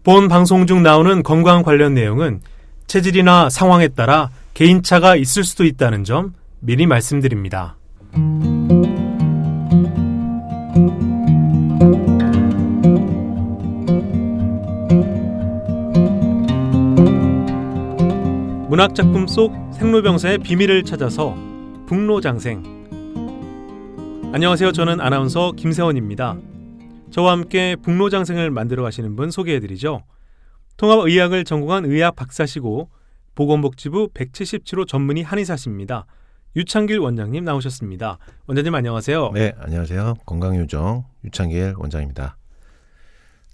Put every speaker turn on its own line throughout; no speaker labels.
본 방송 중 나오는 건강 관련 내용은 체질이나 상황에 따라 개인차가 있을 수도 있다는 점 미리 말씀드립니다. 문학작품 속 생로병사의 비밀을 찾아서 북로장생. 안녕하세요. 저는 아나운서 김세원입니다. 저와 함께 북로장생을 만들어 가시는 분 소개해드리죠. 통합의학을 전공한 의학 박사시고 보건복지부 177호 전문의 한의사십니다. 유창길 원장님 나오셨습니다. 원장님 안녕하세요.
네, 안녕하세요. 건강요정 유창길 원장입니다.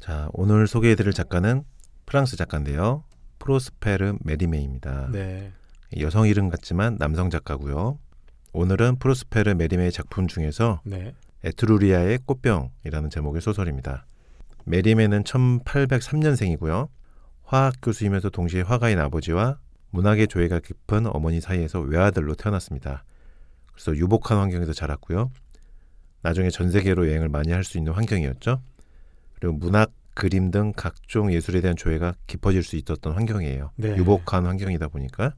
자, 오늘 소개해드릴 작가는 프랑스 작가인데요. 프로스페르 메리메입니다.
네.
여성 이름 같지만 남성 작가고요. 오늘은 프로스페르 메리메의 작품 중에서 에트루리아의 꽃병이라는 제목의 소설입니다. 메리메는 1803년생이고요. 화학 교수이면서 동시에 화가인 아버지와 문학의 조예가 깊은 어머니 사이에서 외아들로 태어났습니다. 그래서 유복한 환경에서 자랐고요. 나중에 전 세계로 여행을 많이 할 수 있는 환경이었죠. 그리고 문학, 그림 등 각종 예술에 대한 조예가 깊어질 수 있었던 환경이에요.
네.
유복한 환경이다 보니까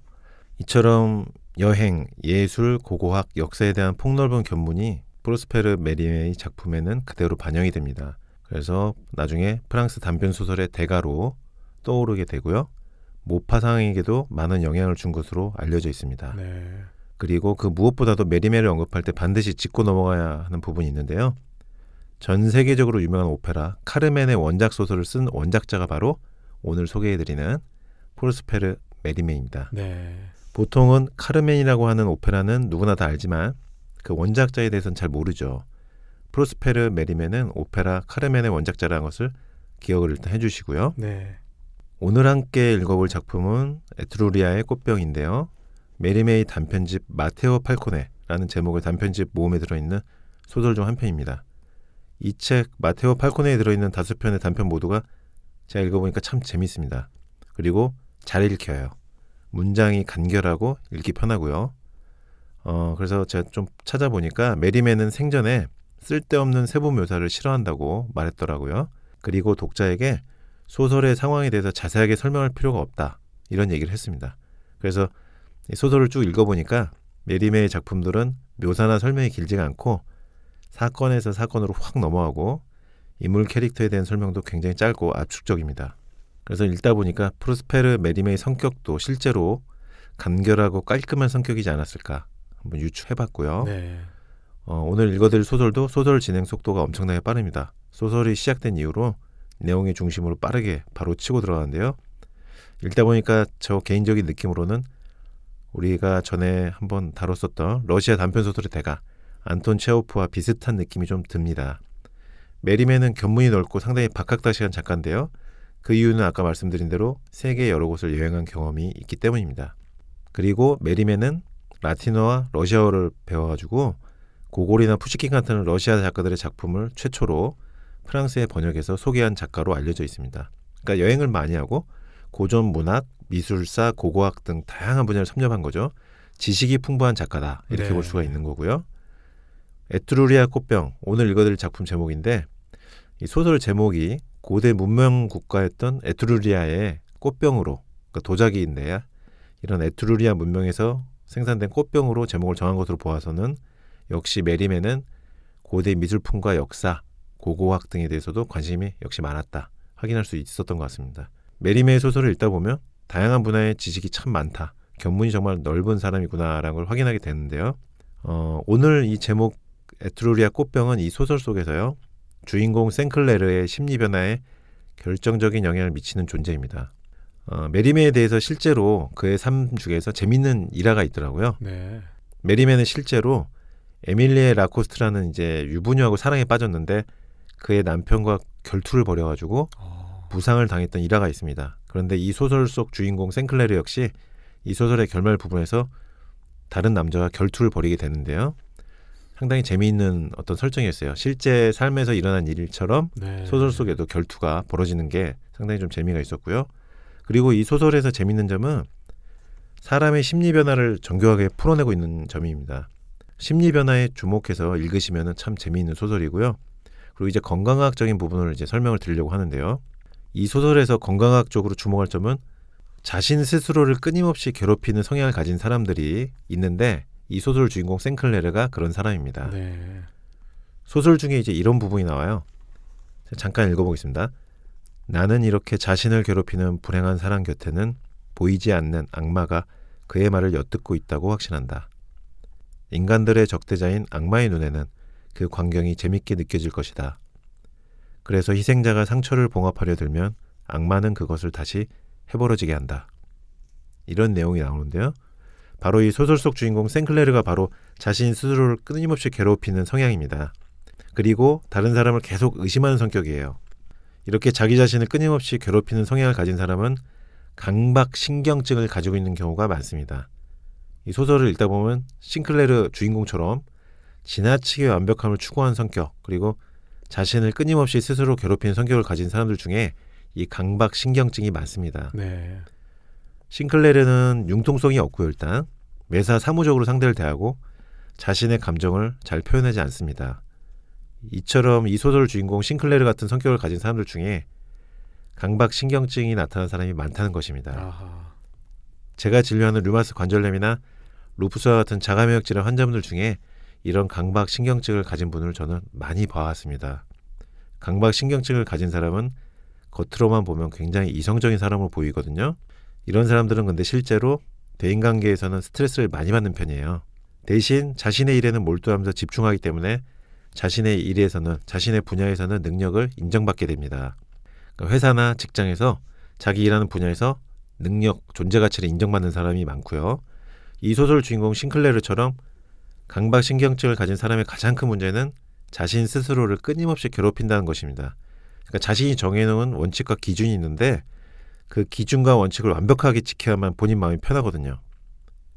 이처럼 여행, 예술, 고고학, 역사에 대한 폭넓은 견문이 프로스페르 메리메의 작품에는 그대로 반영이 됩니다. 그래서 나중에 프랑스 단편 소설의 대가로 떠오르게 되고요. 모파상에게도 많은 영향을 준 것으로 알려져 있습니다.
네.
그리고 그 무엇보다도 메리메를 언급할 때 반드시 짚고 넘어가야 하는 부분이 있는데요. 전 세계적으로 유명한 오페라 카르멘의 원작 소설을 쓴 원작자가 바로 오늘 소개해드리는 프로스페르 메리메입니다.
네.
보통은 카르멘이라고 하는 오페라는 누구나 다 알지만 그 원작자에 대해서는 잘 모르죠. 프로스페르 메리메는 오페라 카르멘의 원작자라는 것을 기억을 일단 해주시고요.
네.
오늘 함께 읽어볼 작품은 에트루리아의 꽃병인데요. 메리메의 단편집 마테오 팔코네라는 제목의 단편집 모음에 들어있는 소설 중 한 편입니다. 이 책 마테오 팔코네에 들어있는 5편의 단편 모두가 제가 읽어보니까 참 재밌습니다. 그리고 잘 읽혀요. 문장이 간결하고 읽기 편하고요. 그래서 제가 좀 찾아보니까 메리메는 생전에 쓸데없는 세부 묘사를 싫어한다고 말했더라고요. 그리고 독자에게 소설의 상황에 대해서 자세하게 설명할 필요가 없다, 이런 얘기를 했습니다. 그래서 이 소설을 쭉 읽어보니까 메리메의 작품들은 묘사나 설명이 길지가 않고 사건에서 사건으로 확 넘어가고 인물 캐릭터에 대한 설명도 굉장히 짧고 압축적입니다. 그래서 읽다 보니까 프로스페르 메리메의 성격도 실제로 간결하고 깔끔한 성격이지 않았을까 한번 유추해봤고요.
네.
오늘 읽어드릴 소설도 소설 진행 속도가 엄청나게 빠릅니다. 소설이 시작된 이후로 내용의 중심으로 빠르게 바로 치고 들어가는데요. 읽다 보니까 저 개인적인 느낌으로는 우리가 전에 한번 다뤘었던 러시아 단편소설의 대가 안톤 체호프와 비슷한 느낌이 좀 듭니다. 메리메는 견문이 넓고 상당히 박학다식한 작가인데요. 그 이유는 아까 말씀드린 대로 세계 여러 곳을 여행한 경험이 있기 때문입니다. 그리고 메리메는 라틴어와 러시아어를 배워가지고 고골이나 푸시킨 같은 러시아 작가들의 작품을 최초로 프랑스에 번역해서 소개한 작가로 알려져 있습니다. 그러니까 여행을 많이 하고 고전 문학, 미술사, 고고학 등 다양한 분야를 섭렵한 거죠. 지식이 풍부한 작가다, 이렇게 볼 수가 있는 거고요. 에트루리아 꽃병, 오늘 읽어드릴 작품 제목인데 이 소설 제목이 고대 문명 국가였던 에트루리아의 꽃병으로, 그러니까 도자기인데요. 이런 에트루리아 문명에서 생산된 꽃병으로 제목을 정한 것으로 보아서는 역시 메리메는 고대 미술품과 역사, 고고학 등에 대해서도 관심이 역시 많았다, 확인할 수 있었던 것 같습니다. 메리메의 소설을 읽다 보면 다양한 분야의 지식이 참 많다, 견문이 정말 넓은 사람이구나라는 걸 확인하게 되는데요. 오늘 이 제목 에트루리아 꽃병은 이 소설 속에서요, 주인공 생클레르의 심리 변화에 결정적인 영향을 미치는 존재입니다. 메리메에 대해서 실제로 그의 삶 중에서 재밌는 일화가 있더라고요.
네.
메리메는 실제로 에밀리에 라코스트라는 이제 유부녀하고 사랑에 빠졌는데 그의 남편과 결투를 벌여가지고 부상을 당했던 일화가 있습니다. 그런데 이 소설 속 주인공 생클레르 역시 이 소설의 결말 부분에서 다른 남자와 결투를 벌이게 되는데요. 상당히 재미있는 어떤 설정이었어요. 실제 삶에서 일어난 일처럼 소설 속에도 결투가 벌어지는 게 상당히 좀 재미가 있었고요. 그리고 이 소설에서 재미있는 점은 사람의 심리 변화를 정교하게 풀어내고 있는 점입니다. 심리 변화에 주목해서 읽으시면 참 재미있는 소설이고요. 그리고 이제 건강학적인 부분을 이제 설명을 드리려고 하는데요. 이 소설에서 건강학적으로 주목할 점은 자신 스스로를 끊임없이 괴롭히는 성향을 가진 사람들이 있는데 이 소설 주인공 생클레르가 그런 사람입니다.
네.
소설 중에 이제 이런 부분이 나와요. 잠깐 읽어보겠습니다. 나는 이렇게 자신을 괴롭히는 불행한 사람 곁에는 보이지 않는 악마가 그의 말을 엿듣고 있다고 확신한다. 인간들의 적대자인 악마의 눈에는 그 광경이 재밌게 느껴질 것이다. 그래서 희생자가 상처를 봉합하려 들면 악마는 그것을 다시 해버려지게 한다. 이런 내용이 나오는데요. 바로 이 소설 속 주인공 생클레르가 바로 자신 스스로를 끊임없이 괴롭히는 성향입니다. 그리고 다른 사람을 계속 의심하는 성격이에요. 이렇게 자기 자신을 끊임없이 괴롭히는 성향을 가진 사람은 강박신경증을 가지고 있는 경우가 많습니다. 이 소설을 읽다 보면 싱클레르 주인공처럼 지나치게 완벽함을 추구하는 성격, 그리고 자신을 끊임없이 스스로 괴롭히는 성격을 가진 사람들 중에 이 강박신경증이 많습니다.
네.
싱클레르는 융통성이 없고요. 일단 매사 사무적으로 상대를 대하고 자신의 감정을 잘 표현하지 않습니다. 이처럼 이 소설 주인공 싱클레르 같은 성격을 가진 사람들 중에 강박신경증이 나타난 사람이 많다는 것입니다.
아하.
제가 진료하는 류마스 관절염이나 루푸스와 같은 자가면역 질환 환자분들 중에 이런 강박신경증을 가진 분을 저는 많이 봐왔습니다. 강박신경증을 가진 사람은 겉으로만 보면 굉장히 이성적인 사람으로 보이거든요. 이런 사람들은 근데 실제로 대인관계에서는 스트레스를 많이 받는 편이에요. 대신 자신의 일에는 몰두하면서 집중하기 때문에 자신의 일에서는, 자신의 분야에서는 능력을 인정받게 됩니다. 그러니까 회사나 직장에서 자기 일하는 분야에서 능력, 존재 가치를 인정받는 사람이 많고요. 이 소설 주인공 싱클레르처럼 강박신경증을 가진 사람의 가장 큰 문제는 자신 스스로를 끊임없이 괴롭힌다는 것입니다. 그러니까 자신이 정해놓은 원칙과 기준이 있는데 그 기준과 원칙을 완벽하게 지켜야만 본인 마음이 편하거든요.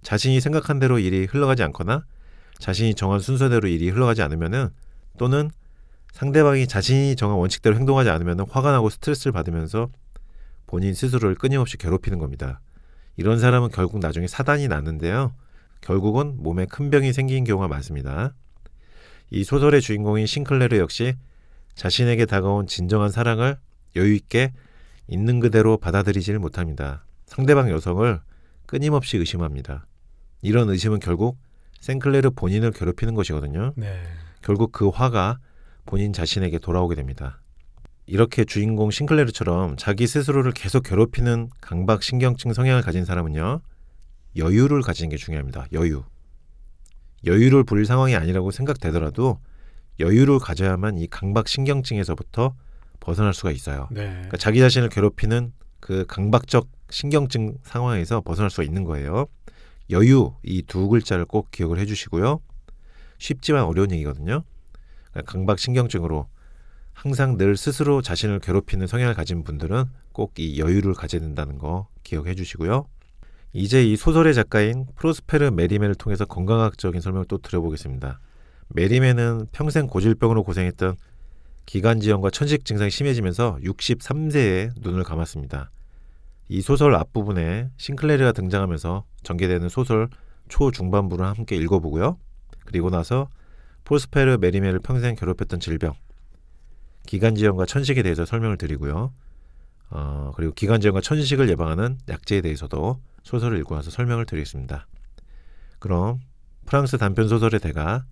자신이 생각한 대로 일이 흘러가지 않거나 자신이 정한 순서대로 일이 흘러가지 않으면은, 또는 상대방이 자신이 정한 원칙대로 행동하지 않으면은 화가 나고 스트레스를 받으면서 본인 스스로를 끊임없이 괴롭히는 겁니다. 이런 사람은 결국 나중에 사단이 나는데요. 결국은 몸에 큰 병이 생긴 경우가 많습니다. 이 소설의 주인공인 싱클레르 역시 자신에게 다가온 진정한 사랑을 여유 있게 있는 그대로 받아들이지를 못합니다. 상대방 여성을 끊임없이 의심합니다. 이런 의심은 결국 생클레르 본인을 괴롭히는 것이거든요.
네.
결국 그 화가 본인 자신에게 돌아오게 됩니다. 이렇게 주인공 싱클레르처럼 자기 스스로를 계속 괴롭히는 강박신경증 성향을 가진 사람은요, 여유를 가지는 게 중요합니다. 여유를 부릴 상황이 아니라고 생각되더라도 여유를 가져야만 이 강박신경증에서부터 벗어날 수가 있어요.
네.
그러니까 자기 자신을 괴롭히는 그 강박적 신경증 상황에서 벗어날 수가 있는 거예요. 여유, 이 두 글자를 꼭 기억을 해주시고요. 쉽지만 어려운 얘기거든요. 그러니까 강박신경증으로 항상 늘 스스로 자신을 괴롭히는 성향을 가진 분들은 꼭 이 여유를 가져야 된다는 거 기억해 주시고요. 이제 이 소설의 작가인 프로스페르 메리메를 통해서 건강학적인 설명을 또 드려보겠습니다. 메리메는 평생 고질병으로 고생했던 기관지염과 천식 증상이 심해지면서 63세에 눈을 감았습니다. 이 소설 앞부분에 싱클레르가 등장하면서 전개되는 소설 초중반부를 함께 읽어보고요. 그리고 나서 프로스페르 메리메를 평생 괴롭혔던 질병, 기관지염과 천식에 대해서 설명을 드리고요. 그리고 기관지염과 천식을 예방하는 약제에 대해서도 소설을 읽고 나서 설명을 드리겠습니다. 그럼 프랑스 단편소설의 대가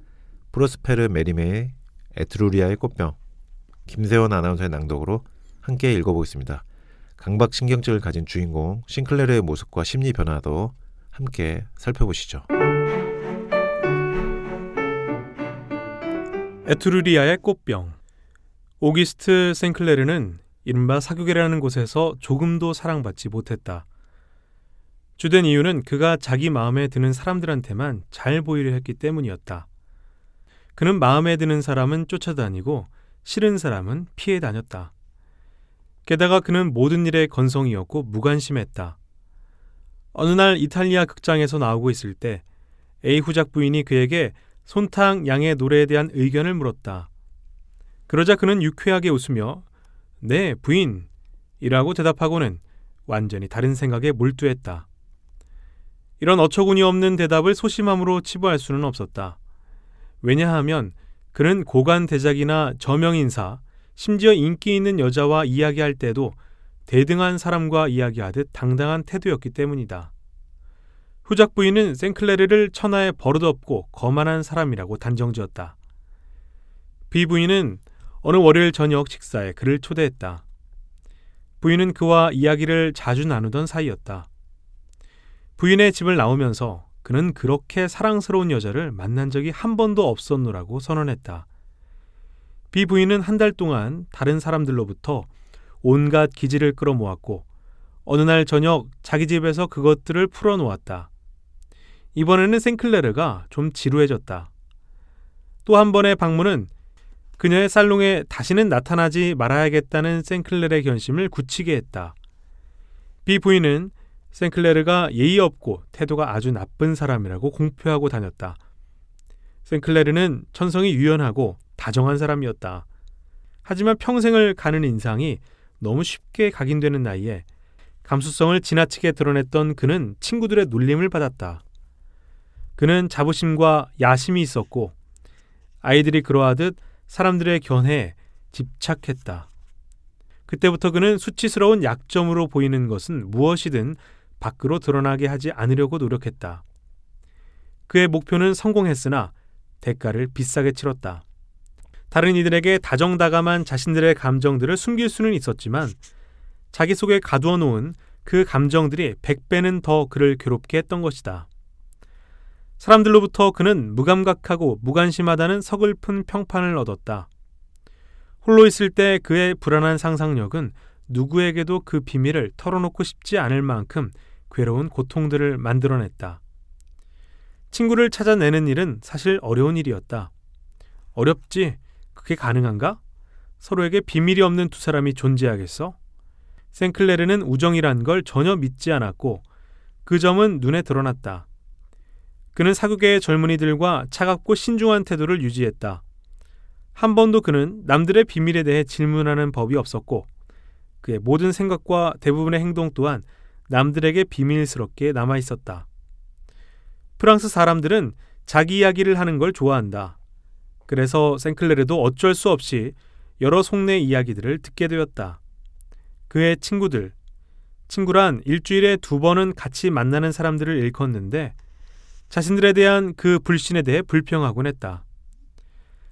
프로스페르 메리메의 에트루리아의 꽃병, 김세원 아나운서의 낭독으로 함께 읽어보겠습니다. 강박신경증을 가진 주인공 싱클레르의 모습과 심리 변화도 함께 살펴보시죠.
에트루리아의 꽃병. 오기스트 생클레르는 이른바 사교계라는 곳에서 조금도 사랑받지 못했다. 주된 이유는 그가 자기 마음에 드는 사람들한테만 잘 보이려 했기 때문이었다. 그는 마음에 드는 사람은 쫓아다니고 싫은 사람은 피해 다녔다. 게다가 그는 모든 일에 건성이었고 무관심했다. 어느 날 이탈리아 극장에서 나오고 있을 때 A 후작 부인이 그에게 손탕 양의 노래에 대한 의견을 물었다. 그러자 그는 유쾌하게 웃으며 네, 부인! 이라고 대답하고는 완전히 다른 생각에 몰두했다. 이런 어처구니 없는 대답을 소심함으로 치부할 수는 없었다. 왜냐하면 그는 고관 대작이나 저명인사, 심지어 인기 있는 여자와 이야기할 때도 대등한 사람과 이야기하듯 당당한 태도였기 때문이다. 후작 부인은 생클레르를 천하에 버릇없고 거만한 사람이라고 단정지었다. 비 부인은 어느 월요일 저녁 식사에 그를 초대했다. 부인은 그와 이야기를 자주 나누던 사이였다. 부인의 집을 나오면서 그는 그렇게 사랑스러운 여자를 만난 적이 한 번도 없었노라고 선언했다. 비 부인은 한 달 동안 다른 사람들로부터 온갖 기지를 끌어모았고 어느 날 저녁 자기 집에서 그것들을 풀어놓았다. 이번에는 생클레르가 좀 지루해졌다. 또 한 번의 방문은 그녀의 살롱에 다시는 나타나지 말아야겠다는 생클레르의 결심을 굳히게 했다. 비 부인은 생클레르가 예의 없고 태도가 아주 나쁜 사람이라고 공표하고 다녔다. 생클레르는 천성이 유연하고 다정한 사람이었다. 하지만 평생을 가는 인상이 너무 쉽게 각인되는 나이에 감수성을 지나치게 드러냈던 그는 친구들의 놀림을 받았다. 그는 자부심과 야심이 있었고 아이들이 그러하듯 사람들의 견해에 집착했다. 그때부터 그는 수치스러운 약점으로 보이는 것은 무엇이든 밖으로 드러나게 하지 않으려고 노력했다. 그의 목표는 성공했으나 대가를 비싸게 치렀다. 다른 이들에게 다정다감한 자신들의 감정들을 숨길 수는 있었지만 자기 속에 가두어 놓은 그 감정들이 100배는 더 그를 괴롭게 했던 것이다. 사람들로부터 그는 무감각하고 무관심하다는 서글픈 평판을 얻었다. 홀로 있을 때 그의 불안한 상상력은 누구에게도 그 비밀을 털어놓고 싶지 않을 만큼 괴로운 고통들을 만들어냈다. 친구를 찾아내는 일은 사실 어려운 일이었다. 어렵지? 그게 가능한가? 서로에게 비밀이 없는 두 사람이 존재하겠어? 생클레르는 우정이란 걸 전혀 믿지 않았고 그 점은 눈에 드러났다. 그는 사극의 젊은이들과 차갑고 신중한 태도를 유지했다. 한 번도 그는 남들의 비밀에 대해 질문하는 법이 없었고 그의 모든 생각과 대부분의 행동 또한 남들에게 비밀스럽게 남아있었다. 프랑스 사람들은 자기 이야기를 하는 걸 좋아한다. 그래서 생클레르도 어쩔 수 없이 여러 속내 이야기들을 듣게 되었다. 그의 친구란 일주일에 2번은 같이 만나는 사람들을 일컫는데 자신들에 대한 그 불신에 대해 불평하곤 했다.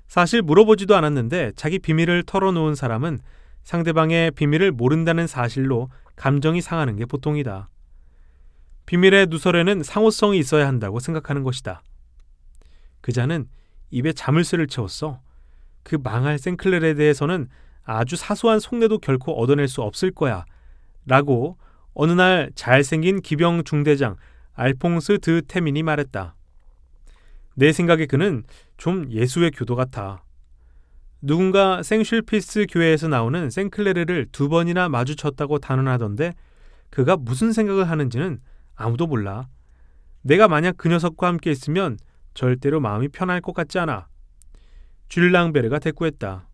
사실 물어보지도 않았는데 자기 비밀을 털어놓은 사람은 상대방의 비밀을 모른다는 사실로 감정이 상하는 게 보통이다. 비밀의 누설에는 상호성이 있어야 한다고 생각하는 것이다. 그자는 입에 자물쇠를 채웠어. 그 망할 생클레르에 대해서는 아주 사소한 속내도 결코 얻어낼 수 없을 거야 라고 어느 날 잘생긴 기병 중대장 알퐁스 드 테민이 말했다. 내 생각에 그는 좀 예수의 교도 같아. 누군가 생슐피스 교회에서 나오는 생클레르를 2번이나 마주쳤다고 단언하던데 그가 무슨 생각을 하는지는 아무도 몰라. 내가 만약 그 녀석과 함께 있으면 절대로 마음이 편할 것 같지 않아. 줄 랑베르가 대꾸했다.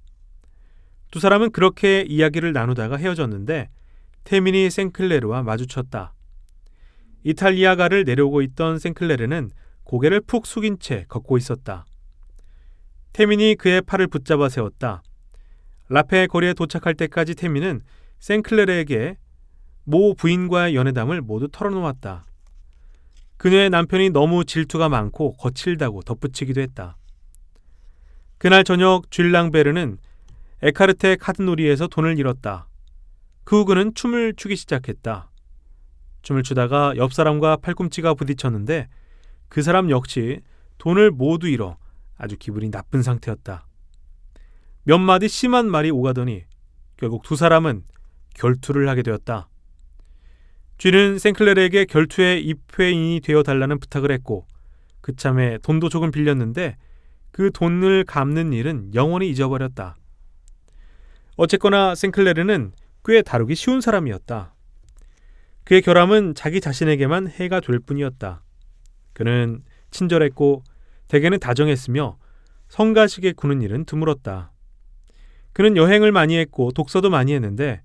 두 사람은 그렇게 이야기를 나누다가 헤어졌는데 테민이 생클레르와 마주쳤다. 이탈리아가를 내려오고 있던 생클레르는 고개를 푹 숙인 채 걷고 있었다. 테민이 그의 팔을 붙잡아 세웠다. 라페 거리에 도착할 때까지 테민은 생클레르에게 모 부인과의 연애담을 모두 털어놓았다. 그녀의 남편이 너무 질투가 많고 거칠다고 덧붙이기도 했다. 그날 저녁 쥘랑베르는 에카르테 카드놀이에서 돈을 잃었다. 그 후 그는 춤을 추기 시작했다. 춤을 추다가 옆 사람과 팔꿈치가 부딪혔는데 그 사람 역시 돈을 모두 잃어 아주 기분이 나쁜 상태였다. 몇 마디 심한 말이 오가더니 결국 두 사람은 결투를 하게 되었다. 쥐는 생클레르에게 결투의 입회인이 되어달라는 부탁을 했고 그참에 돈도 조금 빌렸는데 그 돈을 갚는 일은 영원히 잊어버렸다. 어쨌거나 생클레르는 꽤 다루기 쉬운 사람이었다. 그의 결함은 자기 자신에게만 해가 될 뿐이었다. 그는 친절했고 대개는 다정했으며 성가시게 구는 일은 드물었다. 그는 여행을 많이 했고 독서도 많이 했는데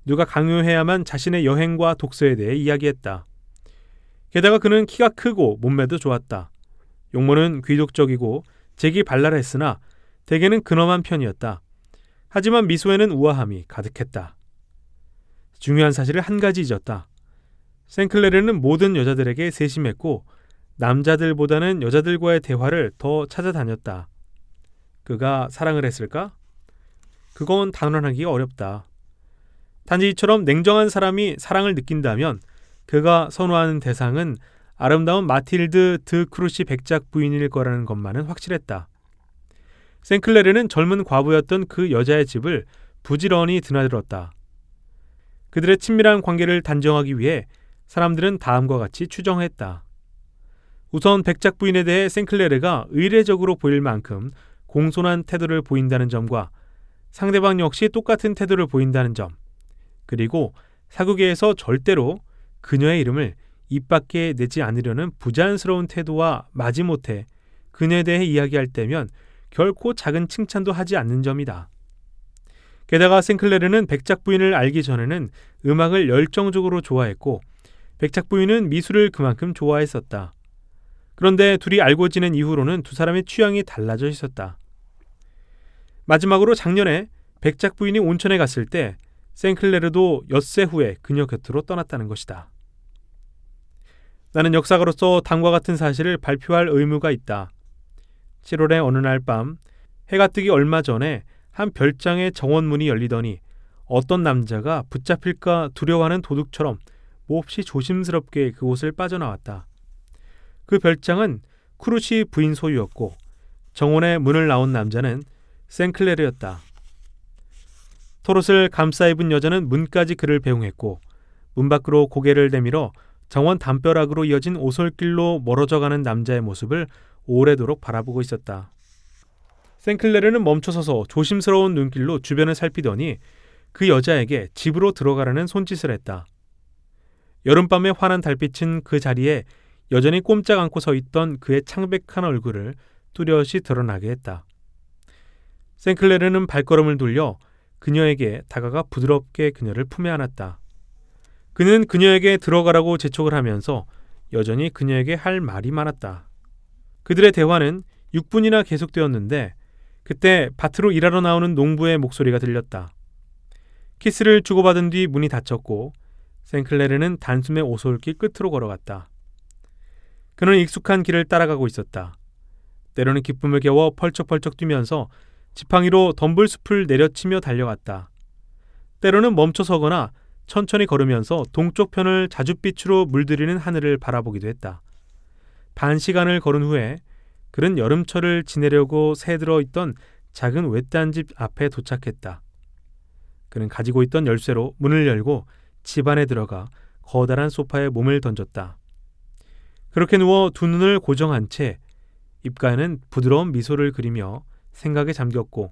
누가 강요해야만 자신의 여행과 독서에 대해 이야기했다. 게다가 그는 키가 크고 몸매도 좋았다. 용모는 귀족적이고 재기 발랄했으나 대개는 근엄한 편이었다. 하지만 미소에는 우아함이 가득했다. 중요한 사실을 한 가지 잊었다. 생클레르는 모든 여자들에게 세심했고 남자들보다는 여자들과의 대화를 더 찾아다녔다. 그가 사랑을 했을까? 그건 단언하기가 어렵다. 단지 이처럼 냉정한 사람이 사랑을 느낀다면 그가 선호하는 대상은 아름다운 마틸드 드 크루시 백작 부인일 거라는 것만은 확실했다. 생클레르는 젊은 과부였던 그 여자의 집을 부지런히 드나들었다. 그들의 친밀한 관계를 단정하기 위해 사람들은 다음과 같이 추정했다. 우선 백작 부인에 대해 생클레르가 의례적으로 보일 만큼 공손한 태도를 보인다는 점과 상대방 역시 똑같은 태도를 보인다는 점, 그리고 사극에서 절대로 그녀의 이름을 입 밖에 내지 않으려는 부자연스러운 태도와 마지못해 그녀에 대해 이야기할 때면 결코 작은 칭찬도 하지 않는 점이다. 게다가 생클레르는 백작 부인을 알기 전에는 음악을 열정적으로 좋아했고 백작 부인은 미술을 그만큼 좋아했었다. 그런데 둘이 알고 지낸 이후로는 두 사람의 취향이 달라져 있었다. 마지막으로 작년에 백작 부인이 온천에 갔을 때 생클레르도 엿새 후에 그녀 곁으로 떠났다는 것이다. 나는 역사가로서 다음과 같은 사실을 발표할 의무가 있다. 7월의 어느 날 밤 해가 뜨기 얼마 전에 한 별장의 정원문이 열리더니 어떤 남자가 붙잡힐까 두려워하는 도둑처럼 몹시 조심스럽게 그곳을 빠져나왔다. 그 별장은 크루시 부인 소유였고 정원의 문을 나온 남자는 생클레르였다. 털옷을 감싸 입은 여자는 문까지 그를 배웅했고 문 밖으로 고개를 내밀어 정원 담벼락으로 이어진 오솔길로 멀어져가는 남자의 모습을 오래도록 바라보고 있었다. 생클레르는 멈춰서서 조심스러운 눈길로 주변을 살피더니 그 여자에게 집으로 들어가라는 손짓을 했다. 여름밤의 환한 달빛은 그 자리에 여전히 꼼짝 않고 서 있던 그의 창백한 얼굴을 뚜렷이 드러나게 했다. 생클레르는 발걸음을 돌려 그녀에게 다가가 부드럽게 그녀를 품에 안았다. 그는 그녀에게 들어가라고 재촉을 하면서 여전히 그녀에게 할 말이 많았다. 그들의 대화는 6분이나 계속되었는데 그때 밭으로 일하러 나오는 농부의 목소리가 들렸다. 키스를 주고받은 뒤 문이 닫혔고 생클레르는 단숨에 오솔길 끝으로 걸어갔다. 그는 익숙한 길을 따라가고 있었다. 때로는 기쁨을 겨워 펄쩍펄쩍 뛰면서 지팡이로 덤불숲을 내려치며 달려갔다. 때로는 멈춰서거나 천천히 걸으면서 동쪽 편을 자줏빛으로 물들이는 하늘을 바라보기도 했다. 반 시간을 걸은 후에 그는 여름철을 지내려고 새들어 있던 작은 외딴 집 앞에 도착했다. 그는 가지고 있던 열쇠로 문을 열고 집 안에 들어가 커다란 소파에 몸을 던졌다. 그렇게 누워 두 눈을 고정한 채 입가에는 부드러운 미소를 그리며 생각에 잠겼고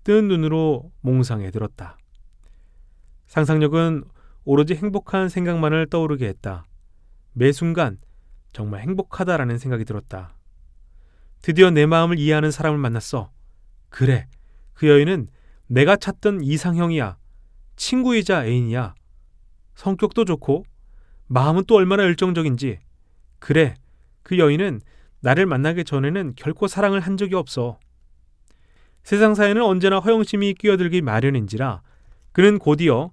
뜬 눈으로 몽상에 들었다. 상상력은 오로지 행복한 생각만을 떠오르게 했다. 매 순간 정말 행복하다라는 생각이 들었다. 드디어 내 마음을 이해하는 사람을 만났어. 그래, 그 여인은 내가 찾던 이상형이야. 친구이자 애인이야. 성격도 좋고 마음은 또 얼마나 열정적인지. 그래, 그 여인은 나를 만나기 전에는 결코 사랑을 한 적이 없어. 세상사에는 언제나 허영심이 끼어들기 마련인지라 그는 곧이어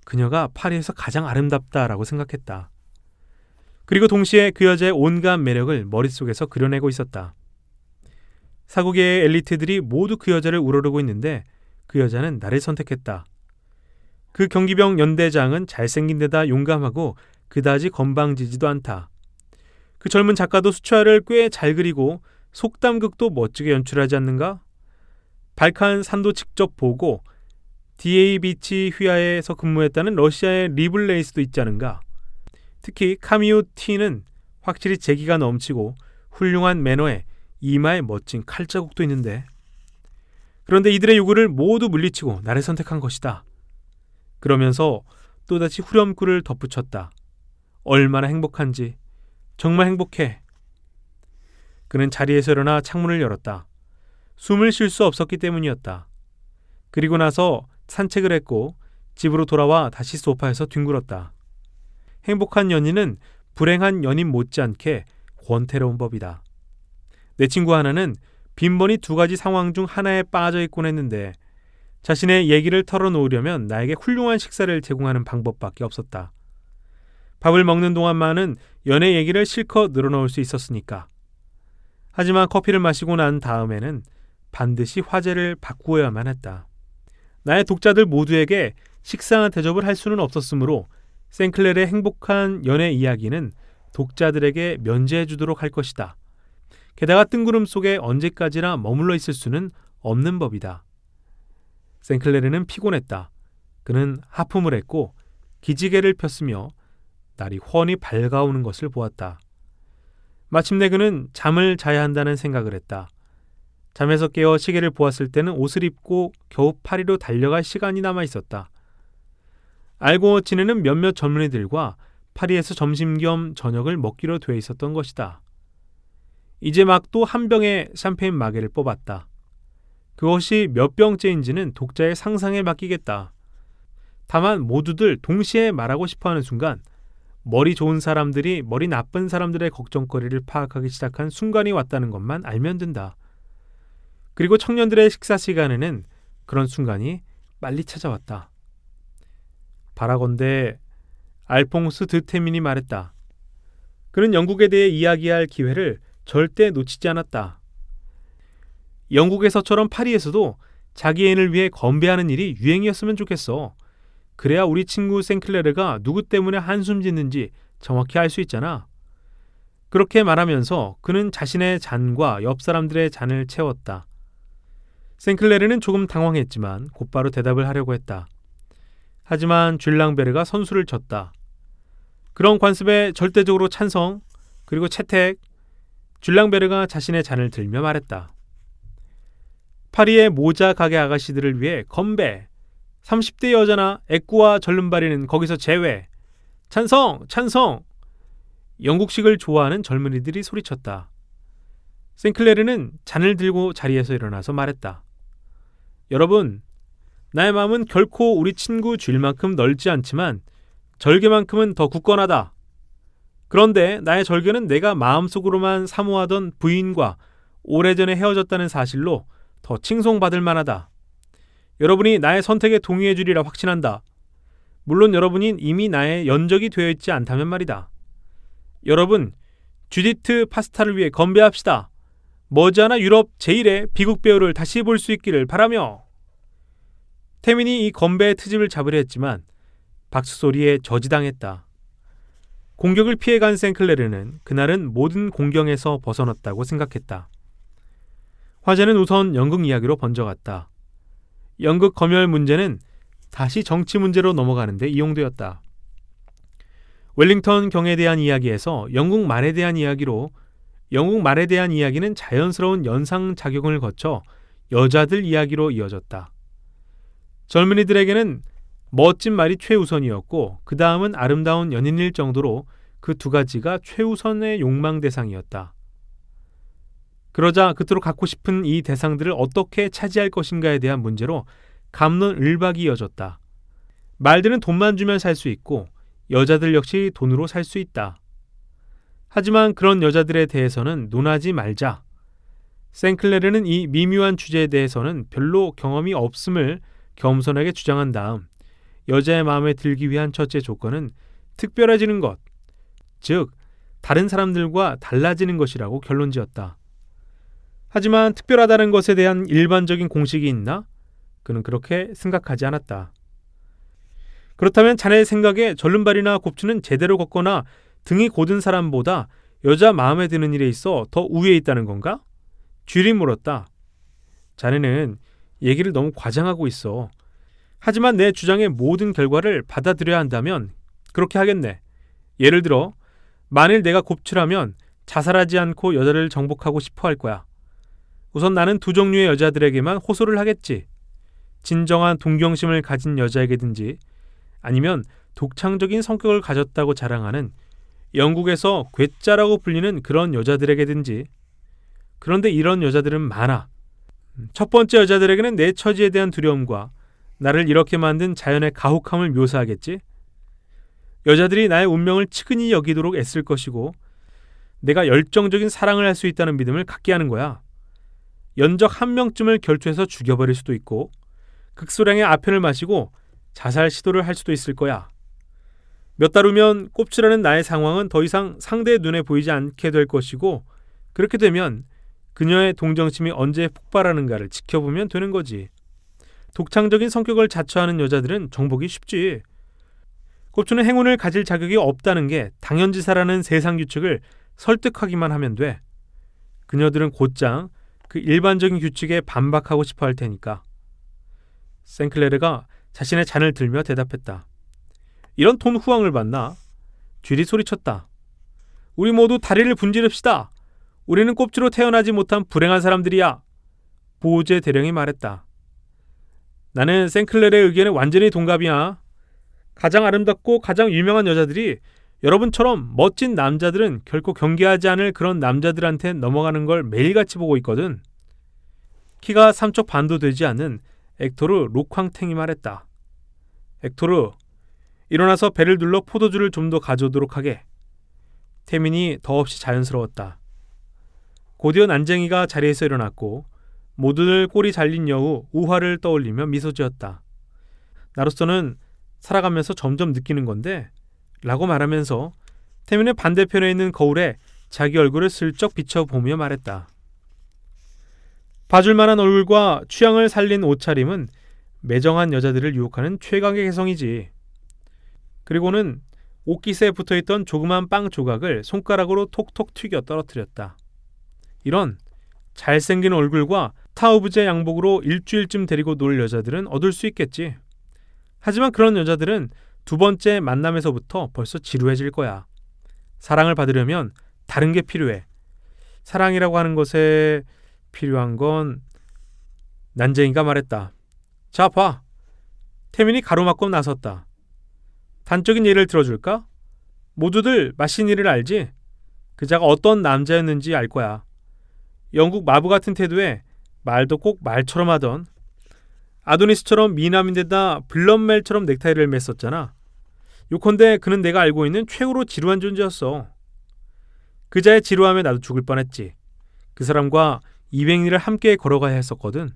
그녀가 파리에서 가장 아름답다라고 생각했다. 그리고 동시에 그 여자의 온갖 매력을 머릿속에서 그려내고 있었다. 사국의 엘리트들이 모두 그 여자를 우러르고 있는데 그 여자는 나를 선택했다. 그 경기병 연대장은 잘생긴 데다 용감하고 그다지 건방지지도 않다. 그 젊은 작가도 수채화를 꽤 잘 그리고 속담극도 멋지게 연출하지 않는가? 발칸 산도 직접 보고 DA 비치 휘하에서 근무했다는 러시아의 리블레이스도 있지 않은가? 특히 카미우 T는 확실히 재기가 넘치고 훌륭한 매너에 이마에 멋진 칼자국도 있는데. 그런데 이들의 요구를 모두 물리치고 나를 선택한 것이다. 그러면서 또다시 후렴구를 덧붙였다. 얼마나 행복한지. 정말 행복해. 그는 자리에서 일어나 창문을 열었다. 숨을 쉴 수 없었기 때문이었다. 그리고 나서 산책을 했고 집으로 돌아와 다시 소파에서 뒹굴었다. 행복한 연인은 불행한 연인 못지않게 권태로운 법이다. 내 친구 하나는 빈번히 두 가지 상황 중 하나에 빠져 있곤 했는데 자신의 얘기를 털어놓으려면 나에게 훌륭한 식사를 제공하는 방법밖에 없었다. 밥을 먹는 동안만은 연애 얘기를 실컷 늘어놓을 수 있었으니까. 하지만 커피를 마시고 난 다음에는 반드시 화제를 바꾸어야만 했다. 나의 독자들 모두에게 식상한 대접을 할 수는 없었으므로 생클렐의 행복한 연애 이야기는 독자들에게 면제해 주도록 할 것이다. 게다가 뜬구름 속에 언제까지나 머물러 있을 수는 없는 법이다. 생클레르는 피곤했다. 그는 하품을 했고 기지개를 폈으며 날이 훤히 밝아오는 것을 보았다. 마침내 그는 잠을 자야 한다는 생각을 했다. 잠에서 깨어 시계를 보았을 때는 옷을 입고 겨우 파리로 달려갈 시간이 남아 있었다. 알고 지내는 몇몇 젊은이들과 파리에서 점심 겸 저녁을 먹기로 돼 있었던 것이다. 이제 막 또 한 병의 샴페인 마개를 뽑았다. 그것이 몇 병째인지는 독자의 상상에 맡기겠다. 다만 모두들 동시에 말하고 싶어하는 순간 머리 좋은 사람들이 머리 나쁜 사람들의 걱정거리를 파악하기 시작한 순간이 왔다는 것만 알면 된다. 그리고 청년들의 식사 시간에는 그런 순간이 빨리 찾아왔다. 바라건대 알퐁스 드 테민이 말했다. 그는 영국에 대해 이야기할 기회를 절대 놓치지 않았다. 영국에서처럼 파리에서도 자기 애인을 위해 건배하는 일이 유행이었으면 좋겠어. 그래야 우리 친구 생클레르가 누구 때문에 한숨 짓는지 정확히 알 수 있잖아. 그렇게 말하면서 그는 자신의 잔과 옆 사람들의 잔을 채웠다. 생클레르는 조금 당황했지만 곧바로 대답을 하려고 했다. 하지만 줄랑베르가 선수를 쳤다. 그런 관습에 절대적으로 찬성, 그리고 채택. 줄랑베르가 자신의 잔을 들며 말했다. 파리의 모자 가게 아가씨들을 위해 건배. 30대 여자나 애꾸와 절름발이는 거기서 제외. 찬성! 찬성! 영국식을 좋아하는 젊은이들이 소리쳤다. 생클레르는 잔을 들고 자리에서 일어나서 말했다. 여러분, 나의 마음은 결코 우리 친구 쥘만큼 넓지 않지만 절개만큼은 더 굳건하다. 그런데 나의 절개는 내가 마음속으로만 사모하던 부인과 오래전에 헤어졌다는 사실로 더 칭송받을 만하다. 여러분이 나의 선택에 동의해 주리라 확신한다. 물론 여러분이 이미 나의 연적이 되어 있지 않다면 말이다. 여러분, 주디트 파스타를 위해 건배합시다. 머지않아 유럽 제1의 비국 배우를 다시 볼 수 있기를 바라며. 태민이 이 건배의 트집을 잡으려 했지만 박수 소리에 저지당했다. 공격을 피해간 생클레르는 그날은 모든 공경에서 벗어났다고 생각했다. 화제는 우선 연극 이야기로 번져갔다. 연극 검열 문제는 다시 정치 문제로 넘어가는 데 이용되었다. 웰링턴 경에 대한 이야기에서 영국 말에 대한 이야기로 영국 말에 대한 이야기는 자연스러운 연상작용을 거쳐 여자들 이야기로 이어졌다. 젊은이들에게는 멋진 말이 최우선이었고 그 다음은 아름다운 연인일 정도로 그 두 가지가 최우선의 욕망 대상이었다. 그러자 그토록 갖고 싶은 이 대상들을 어떻게 차지할 것인가에 대한 문제로 갑론을박이 이어졌다. 말들은 돈만 주면 살 수 있고 여자들 역시 돈으로 살 수 있다. 하지만 그런 여자들에 대해서는 논하지 말자. 생클레르는 이 미묘한 주제에 대해서는 별로 경험이 없음을 겸손하게 주장한 다음 여자의 마음에 들기 위한 첫째 조건은 특별해지는 것, 즉 다른 사람들과 달라지는 것이라고 결론지었다. 하지만 특별하다는 것에 대한 일반적인 공식이 있나? 그는 그렇게 생각하지 않았다. 그렇다면 자네의 생각에 절름발이나 곱추는 제대로 걷거나 등이 곧은 사람보다 여자 마음에 드는 일에 있어 더 우위에 있다는 건가? 쥐리 물었다. 자네는 얘기를 너무 과장하고 있어. 하지만 내 주장의 모든 결과를 받아들여야 한다면 그렇게 하겠네. 예를 들어 만일 내가 곱추라면 자살하지 않고 여자를 정복하고 싶어 할 거야. 우선 나는 두 종류의 여자들에게만 호소를 하겠지. 진정한 동경심을 가진 여자에게든지 아니면 독창적인 성격을 가졌다고 자랑하는 영국에서 괴짜라고 불리는 그런 여자들에게든지. 그런데 이런 여자들은 많아. 첫 번째 여자들에게는 내 처지에 대한 두려움과 나를 이렇게 만든 자연의 가혹함을 묘사하겠지. 여자들이 나의 운명을 측은히 여기도록 애쓸 것이고 내가 열정적인 사랑을 할 수 있다는 믿음을 갖게 하는 거야. 연적 한 명쯤을 결투해서 죽여버릴 수도 있고 극소량의 아편을 마시고 자살 시도를 할 수도 있을 거야. 몇 달 후면 꼽추라는 나의 상황은 더 이상 상대의 눈에 보이지 않게 될 것이고 그렇게 되면 그녀의 동정심이 언제 폭발하는가를 지켜보면 되는 거지. 독창적인 성격을 자처하는 여자들은 정복이 쉽지. 꼽추는 행운을 가질 자격이 없다는 게 당연지사라는 세상 규칙을 설득하기만 하면 돼. 그녀들은 곧장 그 일반적인 규칙에 반박하고 싶어 할 테니까. 생클레르가 자신의 잔을 들며 대답했다. 이런 돈 후황을 봤나? 쥐리 소리쳤다. 우리 모두 다리를 분지릅시다. 우리는 꼽주로 태어나지 못한 불행한 사람들이야. 보호제 대령이 말했다. 나는 생클레르의 의견에 완전히 동갑이야. 가장 아름답고 가장 유명한 여자들이 여러분처럼 멋진 남자들은 결코 경계하지 않을 그런 남자들한테 넘어가는 걸 매일같이 보고 있거든. 키가 3쪽 반도 되지 않는 엑토르 록황탱이 말했다. 엑토르, 일어나서 배를 눌러 포도주를 좀 더 가져오도록 하게. 태민이 더없이 자연스러웠다. 곧이어 난쟁이가 자리에서 일어났고 모두들 꼬리 잘린 여우 우화를 떠올리며 미소 지었다. 나로서는 살아가면서 점점 느끼는 건데 라고 말하면서 태민의 반대편에 있는 거울에 자기 얼굴을 슬쩍 비춰보며 말했다. 봐줄만한 얼굴과 취향을 살린 옷차림은 매정한 여자들을 유혹하는 최강의 개성이지. 그리고는 옷깃에 붙어있던 조그만 빵 조각을 손가락으로 톡톡 튀겨 떨어뜨렸다. 이런 잘생긴 얼굴과 타우브제 양복으로 일주일쯤 데리고 놀 여자들은 얻을 수 있겠지. 하지만 그런 여자들은 두 번째 만남에서부터 벌써 지루해질 거야. 사랑을 받으려면 다른 게 필요해. 사랑이라고 하는 것에 필요한 건 난쟁이가 말했다. 자, 봐. 태민이 가로막고 나섰다. 단적인 예를 들어줄까? 모두들 마시니를 알지? 그자가 어떤 남자였는지 알 거야. 영국 마부 같은 태도에 말도 꼭 말처럼 하던, 아도니스처럼 미남인데다 블럼멜처럼 넥타이를 맸었잖아. 요컨대 그는 내가 알고 있는 최고로 지루한 존재였어. 그자의 지루함에 나도 죽을 뻔했지. 그 사람과 200리를 함께 걸어가야 했었거든.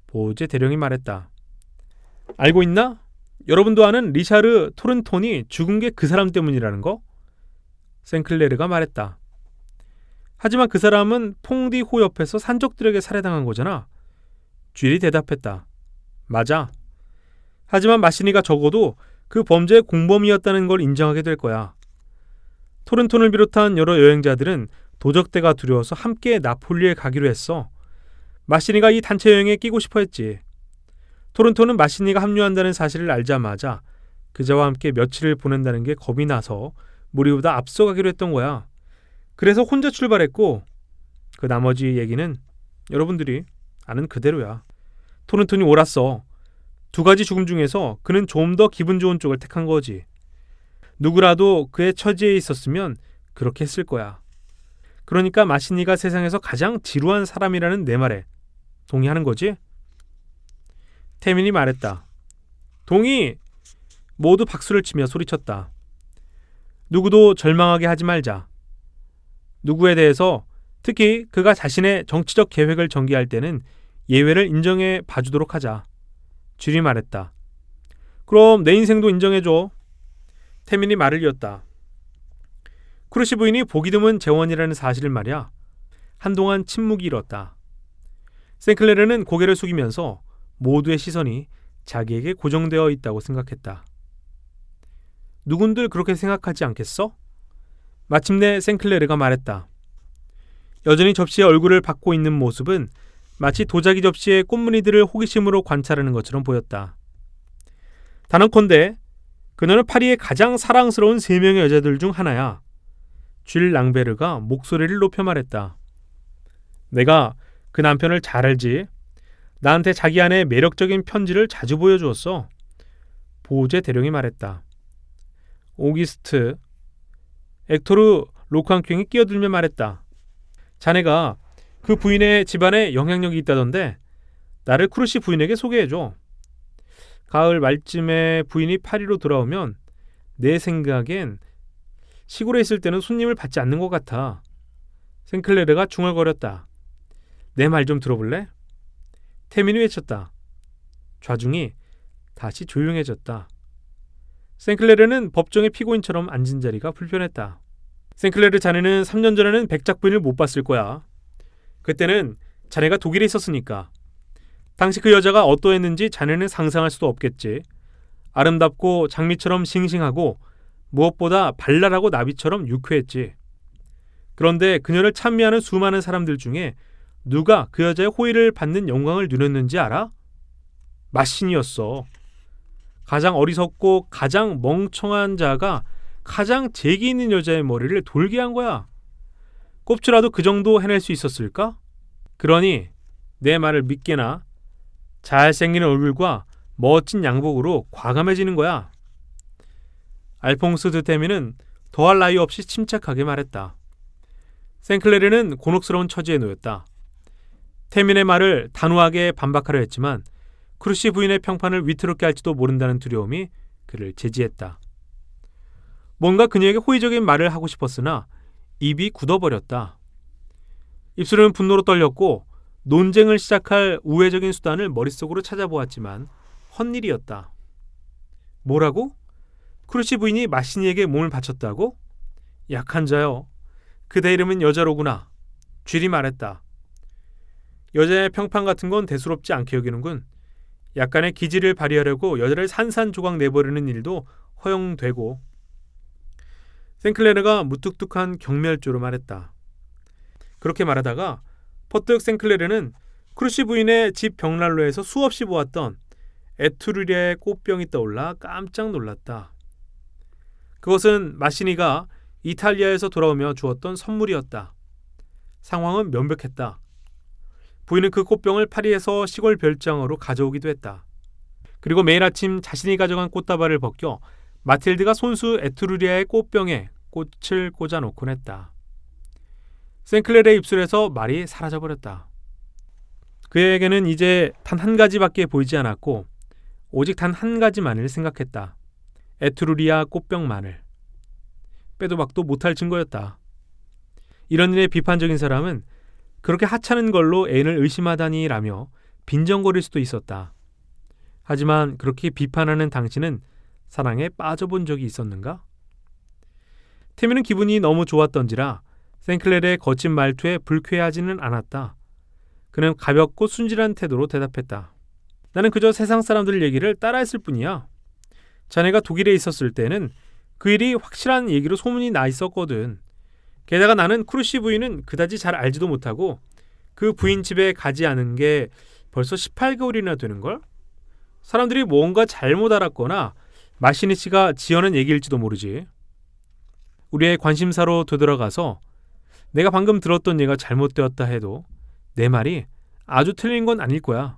보제 대령이 말했다. 알고 있나? 여러분도 아는 리샤르 토른톤이 죽은 게 그 사람 때문이라는 거? 생클레르가 말했다. 하지만 그 사람은 퐁디호 옆에서 산적들에게 살해당한 거잖아. 쥐리 대답했다. 맞아. 하지만 마시니가 적어도 그 범죄의 공범이었다는 걸 인정하게 될 거야. 토른톤을 비롯한 여러 여행자들은 도적대가 두려워서 함께 나폴리에 가기로 했어. 마시니가 이 단체 여행에 끼고 싶어 했지. 토론토는 마시니가 합류한다는 사실을 알자마자 그자와 함께 며칠을 보낸다는 게 겁이 나서 무리보다 앞서가기로 했던 거야. 그래서 혼자 출발했고 그 나머지 얘기는 여러분들이 아는 그대로야. 토론토는 옳았어. 두 가지 죽음 중에서 그는 좀 더 기분 좋은 쪽을 택한 거지. 누구라도 그의 처지에 있었으면 그렇게 했을 거야. 그러니까 마시니가 세상에서 가장 지루한 사람이라는 내 말에 동의하는 거지? 태민이 말했다. 동의! 모두 박수를 치며 소리쳤다. 누구도 절망하게 하지 말자. 누구에 대해서 특히 그가 자신의 정치적 계획을 전개할 때는 예외를 인정해 봐주도록 하자. 쥐리 말했다. 그럼 내 인생도 인정해줘. 태민이 말을 이었다. 크루시 부인이 보기 드문 재원이라는 사실을 말이야. 한동안 침묵이 일었다. 생클레르는 고개를 숙이면서 모두의 시선이 자기에게 고정되어 있다고 생각했다. 누군들 그렇게 생각하지 않겠어? 마침내 생클레르가 말했다. 여전히 접시에 얼굴을 받고 있는 모습은 마치 도자기 접시의 꽃무늬들을 호기심으로 관찰하는 것처럼 보였다. 단언컨대 그녀는 파리의 가장 사랑스러운 3명의 여자들 중 하나야. 쥘 랑베르가 목소리를 높여 말했다. 내가 그 남편을 잘 알지. 나한테 자기 아내의 매력적인 편지를 자주 보여주었어. 보제 대령이 말했다. 오기스트. 엑토르 록황킹이 끼어들며 말했다. 자네가 그 부인의 집안에 영향력이 있다던데 나를 크루시 부인에게 소개해줘. 가을 말쯤에 부인이 파리로 돌아오면 내 생각엔 시골에 있을 때는 손님을 받지 않는 것 같아. 생클레르가 중얼거렸다. 내 말 좀 들어볼래? 태민이 외쳤다. 좌중이 다시 조용해졌다. 생클레르는 법정의 피고인처럼 앉은 자리가 불편했다. 생클레르 자네는 3년 전에는 백작 부인을 못 봤을 거야. 그때는 자네가 독일에 있었으니까. 당시 그 여자가 어떠했는지 자네는 상상할 수도 없겠지. 아름답고 장미처럼 싱싱하고 무엇보다 발랄하고 나비처럼 유쾌했지. 그런데 그녀를 찬미하는 수많은 사람들 중에 누가 그 여자의 호의를 받는 영광을 누렸는지 알아? 마신이었어. 가장 어리석고 가장 멍청한 자가 가장 재기 있는 여자의 머리를 돌게 한 거야. 꼽추라도 그 정도 해낼 수 있었을까? 그러니 내 말을 믿게나 잘생긴 얼굴과 멋진 양복으로 과감해지는 거야. 알퐁스 드테미는 더할 나위 없이 침착하게 말했다. 생클레르는 곤혹스러운 처지에 놓였다. 테민의 말을 단호하게 반박하려 했지만 크루시 부인의 평판을 위태롭게 할지도 모른다는 두려움이 그를 제지했다. 뭔가 그녀에게 호의적인 말을 하고 싶었으나 입이 굳어버렸다. 입술은 분노로 떨렸고 논쟁을 시작할 우회적인 수단을 머릿속으로 찾아보았지만 헛일이었다. 뭐라고? 크루시 부인이 마시니에게 몸을 바쳤다고? 약한 자여. 그대 이름은 여자로구나. 쥐리 말했다. 여자의 평판 같은 건 대수롭지 않게 여기는군. 약간의 기질을 발휘하려고 여자를 산산조각 내버리는 일도 허용되고. 생클레르가 무뚝뚝한 경멸조로 말했다. 그렇게 말하다가 퍼뜩 생클레르는 크루시 부인의 집 벽난로에서 수없이 보았던 에투르리아의 꽃병이 떠올라 깜짝 놀랐다. 그것은 마시니가 이탈리아에서 돌아오며 주었던 선물이었다. 상황은 명백했다. 부인은 그 꽃병을 파리에서 시골 별장으로 가져오기도 했다. 그리고 매일 아침 자신이 가져간 꽃다발을 벗겨 마틸드가 손수 에투르리아의 꽃병에 꽃을 꽂아놓곤 했다. 생클레르의 입술에서 말이 사라져버렸다. 그에게는 이제 단 한 가지밖에 보이지 않았고 오직 단 한 가지만을 생각했다. 에투르리아 꽃병만을. 빼도 박도 못할 증거였다. 이런 일에 비판적인 사람은 그렇게 하찮은 걸로 애인을 의심하다니 라며 빈정거릴 수도 있었다. 하지만 그렇게 비판하는 당신은 사랑에 빠져본 적이 있었는가? 태미는 기분이 너무 좋았던지라 생클레르의 거친 말투에 불쾌하지는 않았다. 그는 가볍고 순진한 태도로 대답했다. 나는 그저 세상 사람들 얘기를 따라했을 뿐이야. 자네가 독일에 있었을 때는 그 일이 확실한 얘기로 소문이 나 있었거든. 게다가 나는 크루시 부인은 그다지 잘 알지도 못하고 그 부인 집에 가지 않은 게 벌써 18개월이나 되는걸? 사람들이 뭔가 잘못 알았거나 마시니 씨가 지어낸 얘기일지도 모르지. 우리의 관심사로 되돌아가서 내가 방금 들었던 얘가 잘못되었다 해도 내 말이 아주 틀린 건 아닐 거야.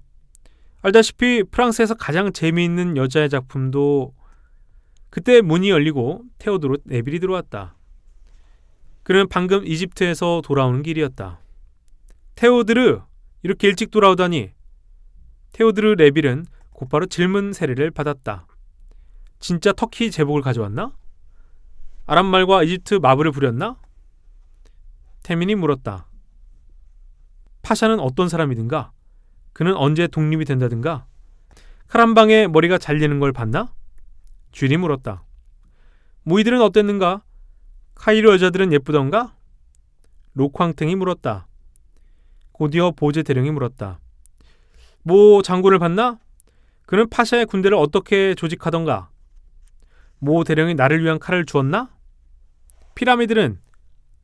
알다시피 프랑스에서 가장 재미있는 여자의 작품도 그때 문이 열리고 테오도르 네빌이 들어왔다. 그는 방금 이집트에서 돌아오는 길이었다. 테오드르, 이렇게 일찍 돌아오다니. 테오드르 네빌은 곧바로 질문 세례를 받았다. 진짜 터키 제복을 가져왔나? 아랍말과 이집트 마블을 부렸나? 태민이 물었다. 파샤는 어떤 사람이든가? 그는 언제 독립이 된다든가? 칼 한 방에 머리가 잘리는 걸 봤나? 쥐리 물었다. 무이들은 어땠는가? 카이로 여자들은 예쁘던가? 로쾅탱이 물었다. 곧이어 보제 대령이 물었다. 모 장군을 봤나? 그는 파샤의 군대를 어떻게 조직하던가? 모 대령이 나를 위한 칼을 주었나? 피라미드는,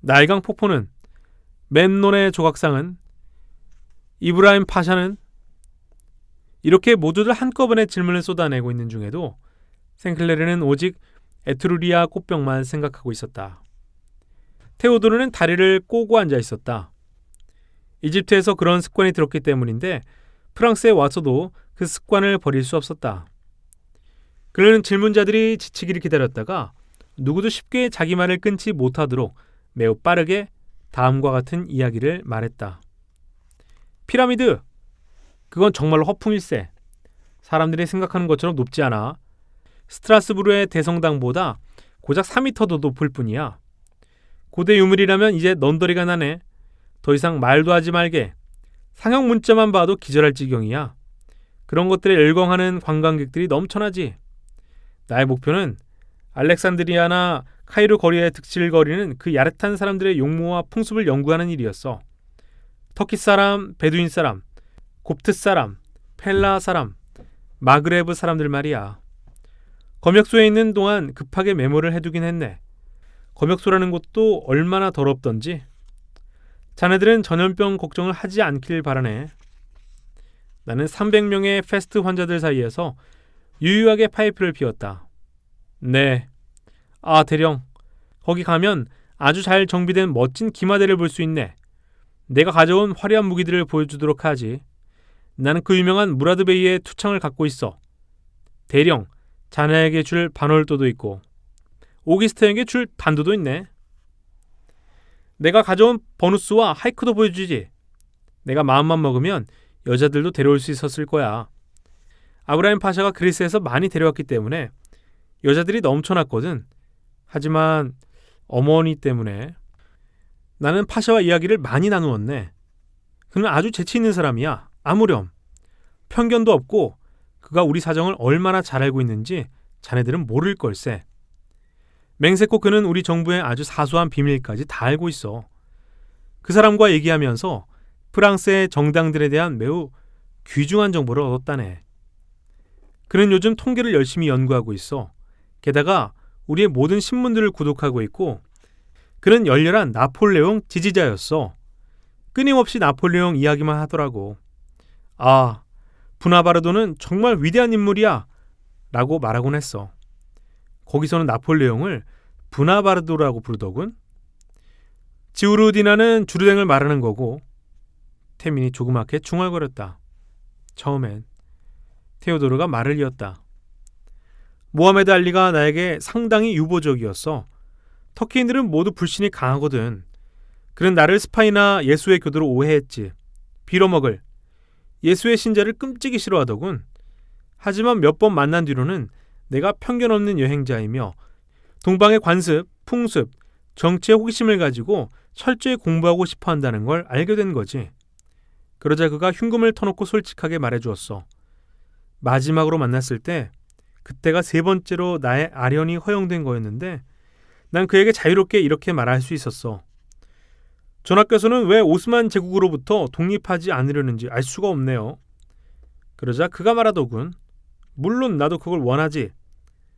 나일강 폭포는, 멤논의 조각상은, 이브라임 파샤는. 이렇게 모두들 한꺼번에 질문을 쏟아내고 있는 중에도 생클레르는 오직 에트루리아 꽃병만 생각하고 있었다. 테오도르는 다리를 꼬고 앉아 있었다. 이집트에서 그런 습관이 들었기 때문인데 프랑스에 와서도 그 습관을 버릴 수 없었다. 그는 질문자들이 지치기를 기다렸다가 누구도 쉽게 자기 말을 끊지 못하도록 매우 빠르게 다음과 같은 이야기를 말했다. 피라미드! 그건 정말로 허풍일세. 사람들이 생각하는 것처럼 높지 않아. 스트라스부르의 대성당보다 고작 4m 더 높을 뿐이야. 고대 유물이라면 이제 넌더리가 나네. 더 이상 말도 하지 말게. 상형 문자만 봐도 기절할 지경이야. 그런 것들에 열광하는 관광객들이 넘쳐나지. 나의 목표는 알렉산드리아나 카이로 거리에 득실거리는 그 야릇한 사람들의 용모와 풍습을 연구하는 일이었어. 터키 사람, 베두인 사람, 곱트 사람, 펠라 사람, 마그레브 사람들 말이야. 검역소에 있는 동안 급하게 메모를 해두긴 했네. 검역소라는 곳도 얼마나 더럽던지. 자네들은 전염병 걱정을 하지 않길 바라네. 나는 300명의 패스트 환자들 사이에서 유유하게 파이프를 피웠다. 네. 아, 대령. 거기 가면 아주 잘 정비된 멋진 기마대를 볼 수 있네. 내가 가져온 화려한 무기들을 보여주도록 하지. 나는 그 유명한 무라드베이의 투창을 갖고 있어. 대령, 자네에게 줄 반월도도 있고 오기스트에게 줄 단도도 있네. 내가 가져온 버누스와 하이크도 보여주지. 내가 마음만 먹으면 여자들도 데려올 수 있었을 거야. 아브라임 파샤가 그리스에서 많이 데려왔기 때문에 여자들이 넘쳐났거든. 하지만 어머니 때문에. 나는 파샤와 이야기를 많이 나누었네. 그는 아주 재치 있는 사람이야. 아무렴. 편견도 없고 그가 우리 사정을 얼마나 잘 알고 있는지 자네들은 모를 걸세. 맹세코 그는 우리 정부의 아주 사소한 비밀까지 다 알고 있어. 그 사람과 얘기하면서 프랑스의 정당들에 대한 매우 귀중한 정보를 얻었다네. 그는 요즘 통계를 열심히 연구하고 있어. 게다가 우리의 모든 신문들을 구독하고 있고 그는 열렬한 나폴레옹 지지자였어. 끊임없이 나폴레옹 이야기만 하더라고. 아, 부나바르도는 정말 위대한 인물이야 라고 말하곤 했어. 거기서는 나폴레옹을 부나바르도라고 부르더군. 지우르디나는 주르댕을 말하는 거고. 태민이 조그맣게 중얼거렸다. 처음엔. 테오도르가 말을 이었다. 모하메드 알리가 나에게 상당히 유보적이었어. 터키인들은 모두 불신이 강하거든. 그는 나를 스파이나 예수의 교도로 오해했지. 빌어먹을. 예수의 신자를 끔찍이 싫어하더군. 하지만 몇 번 만난 뒤로는 내가 편견 없는 여행자이며 동방의 관습, 풍습, 정치에 호기심을 가지고 철저히 공부하고 싶어 한다는 걸 알게 된 거지. 그러자 그가 흉금을 터놓고 솔직하게 말해주었어. 마지막으로 만났을 때 그때가 3번째로 나의 아련이 허용된 거였는데 난 그에게 자유롭게 이렇게 말할 수 있었어. 전하께서는 왜 오스만 제국으로부터 독립하지 않으려는지 알 수가 없네요. 그러자 그가 말하더군. 물론 나도 그걸 원하지.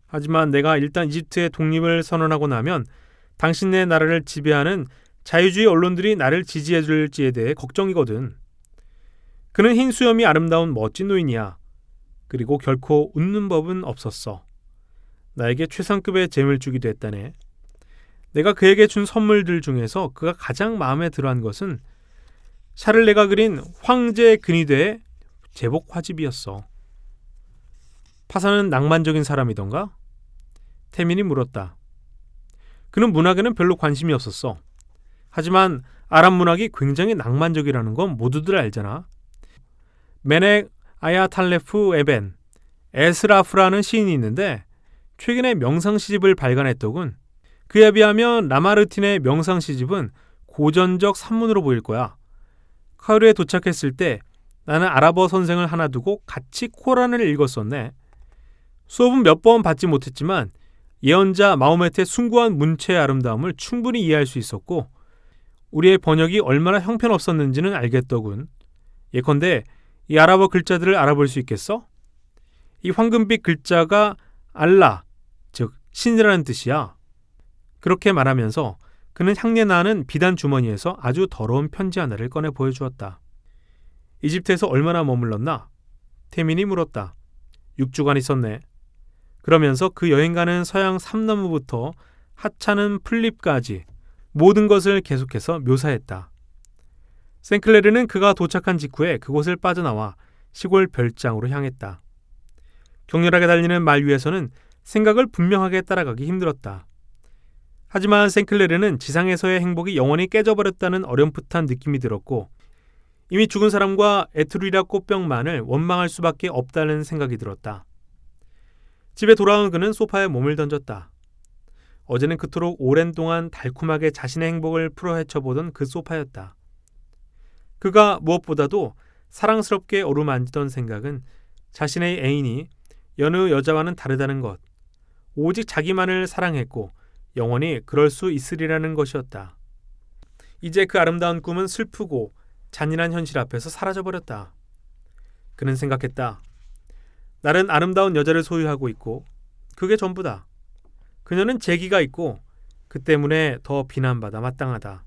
하지만 내가 일단 이집트의 독립을 선언하고 나면 당신네 나라를 지배하는 자유주의 언론들이 나를 지지해줄지에 대해 걱정이거든. 그는 흰 수염이 아름다운 멋진 노인이야. 그리고 결코 웃는 법은 없었어. 나에게 최상급의 잼을 주기도 했다네. 내가 그에게 준 선물들 중에서 그가 가장 마음에 들어한 것은 샤를레가 그린 황제 근위대의 제복 화집이었어. 파사는 낭만적인 사람이던가? 태민이 물었다. 그는 문학에는 별로 관심이 없었어. 하지만 아랍 문학이 굉장히 낭만적이라는 건 모두들 알잖아. 메넥 아야탈레프 에벤 에스라프라는 시인이 있는데 최근에 명상시집을 발간했더군. 그에 비하면 라마르틴의 명상시집은 고전적 산문으로 보일 거야. 카이로에 도착했을 때 나는 아랍어 선생을 하나 두고 같이 코란을 읽었었네. 수업은 몇 번 받지 못했지만 예언자 마호메트의 숭고한 문체의 아름다움을 충분히 이해할 수 있었고 우리의 번역이 얼마나 형편없었는지는 알겠더군. 예컨대 이 아랍어 글자들을 알아볼 수 있겠어? 이 황금빛 글자가 알라, 즉 신이라는 뜻이야. 그렇게 말하면서 그는 향내 나는 비단 주머니에서 아주 더러운 편지 하나를 꺼내 보여주었다. 이집트에서 얼마나 머물렀나? 태민이 물었다. 6주간 있었네. 그러면서 그 여행 가는 서양 삼나무부터 하찮은 풀잎까지 모든 것을 계속해서 묘사했다. 생클레르는 그가 도착한 직후에 그곳을 빠져나와 시골 별장으로 향했다. 격렬하게 달리는 말 위에서는 생각을 분명하게 따라가기 힘들었다. 하지만 생클레르는 지상에서의 행복이 영원히 깨져버렸다는 어렴풋한 느낌이 들었고 이미 죽은 사람과 에트루리아 꽃병만을 원망할 수밖에 없다는 생각이 들었다. 집에 돌아온 그는 소파에 몸을 던졌다. 어제는 그토록 오랜 동안 달콤하게 자신의 행복을 풀어헤쳐보던 그 소파였다. 그가 무엇보다도 사랑스럽게 어루만지던 생각은 자신의 애인이 여느 여자와는 다르다는 것, 오직 자기만을 사랑했고 영원히 그럴 수 있으리라는 것이었다. 이제 그 아름다운 꿈은 슬프고 잔인한 현실 앞에서 사라져버렸다. 그는 생각했다. 나는 아름다운 여자를 소유하고 있고 그게 전부다. 그녀는 재기가 있고 그 때문에 더 비난받아 마땅하다.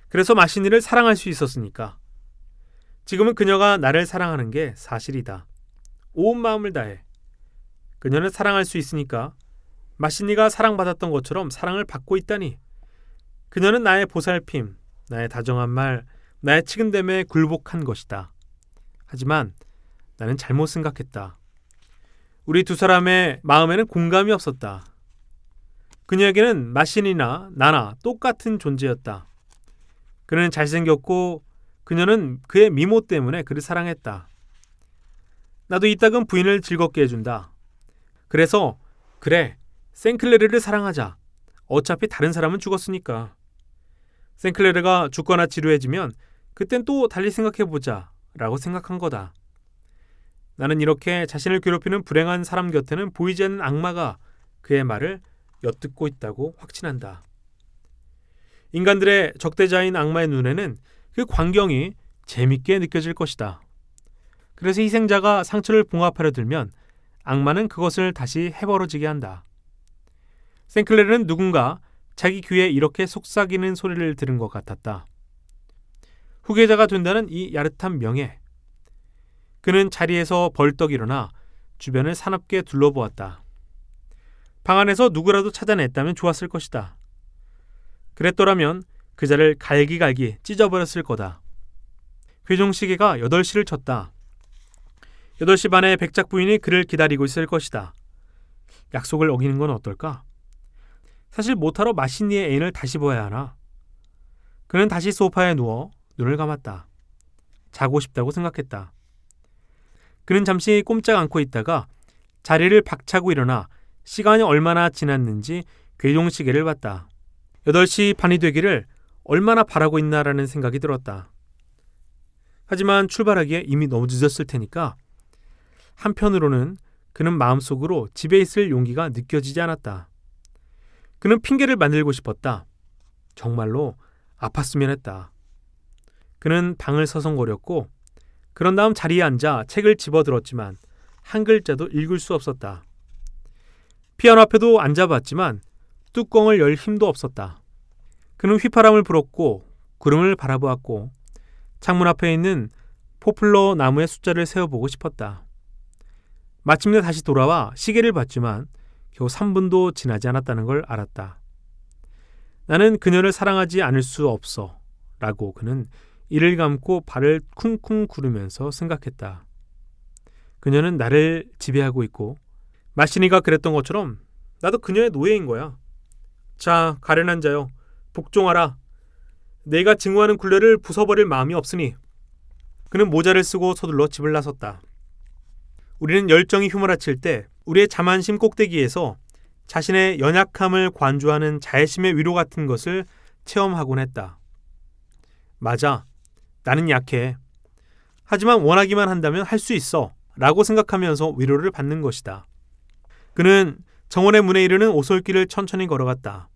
그래서 마시니를 사랑할 수 있었으니까. 지금은 그녀가 나를 사랑하는 게 사실이다. 온 마음을 다해. 그녀는 사랑할 수 있으니까 마시니가 사랑받았던 것처럼 사랑을 받고 있다니. 그녀는 나의 보살핌, 나의 다정한 말, 나의 치근댐에 굴복한 것이다. 하지만 나는 잘못 생각했다. 우리 두 사람의 마음에는 공감이 없었다. 그녀에게는 마신이나 나나 똑같은 존재였다. 그는 잘생겼고 그녀는 그의 미모 때문에 그를 사랑했다. 나도 이따금 부인을 즐겁게 해준다. 그래서 그래, 생클레르를 사랑하자. 어차피 다른 사람은 죽었으니까. 생클레르가 죽거나 지루해지면 그땐 또 달리 생각해보자 라고 생각한 거다. 나는 이렇게 자신을 괴롭히는 불행한 사람 곁에는 보이지 않는 악마가 그의 말을 엿듣고 있다고 확신한다. 인간들의 적대자인 악마의 눈에는 그 광경이 재밌게 느껴질 것이다. 그래서 희생자가 상처를 봉합하려 들면 악마는 그것을 다시 해버려지게 한다. 생클레르는 누군가 자기 귀에 이렇게 속삭이는 소리를 들은 것 같았다. 후계자가 된다는 이 야릇한 명예. 그는 자리에서 벌떡 일어나 주변을 사납게 둘러보았다. 방 안에서 누구라도 찾아냈다면 좋았을 것이다. 그랬더라면 그자를 갈기갈기 찢어버렸을 거다. 괴종시계가 8시를 쳤다. 8시 반에 백작 부인이 그를 기다리고 있을 것이다. 약속을 어기는 건 어떨까? 사실 못하러 마시니의 애인을 다시 보아야 하나? 그는 다시 소파에 누워 눈을 감았다. 자고 싶다고 생각했다. 그는 잠시 꼼짝 않고 있다가 자리를 박차고 일어나 시간이 얼마나 지났는지 괴종시계를 봤다. 8시 반이 되기를 얼마나 바라고 있나라는 생각이 들었다. 하지만 출발하기에 이미 너무 늦었을 테니까 한편으로는 그는 마음속으로 집에 있을 용기가 느껴지지 않았다. 그는 핑계를 만들고 싶었다. 정말로 아팠으면 했다. 그는 방을 서성거렸고 그런 다음 자리에 앉아 책을 집어들었지만 한 글자도 읽을 수 없었다. 피아노 앞에도 앉아봤지만 뚜껑을 열 힘도 없었다. 그는 휘파람을 불었고 구름을 바라보았고 창문 앞에 있는 포플러 나무의 숫자를 세어보고 싶었다. 마침내 다시 돌아와 시계를 봤지만 겨우 3분도 지나지 않았다는 걸 알았다. 나는 그녀를 사랑하지 않을 수 없어 라고 그는 이를 감고 발을 쿵쿵 구르면서 생각했다. 그녀는 나를 지배하고 있고 마시니가 그랬던 것처럼 나도 그녀의 노예인 거야. 자, 가련한 자여, 복종하라. 내가 증오하는 굴레를 부숴버릴 마음이 없으니. 그는 모자를 쓰고 서둘러 집을 나섰다. 우리는 열정이 휘몰아칠 때 우리의 자만심 꼭대기에서 자신의 연약함을 관조하는 자애심의 위로 같은 것을 체험하곤 했다. 맞아. 나는 약해. 하지만 원하기만 한다면 할 수 있어 라고 생각하면서 위로를 받는 것이다. 그는 정원의 문에 이르는 오솔길을 천천히 걸어갔다.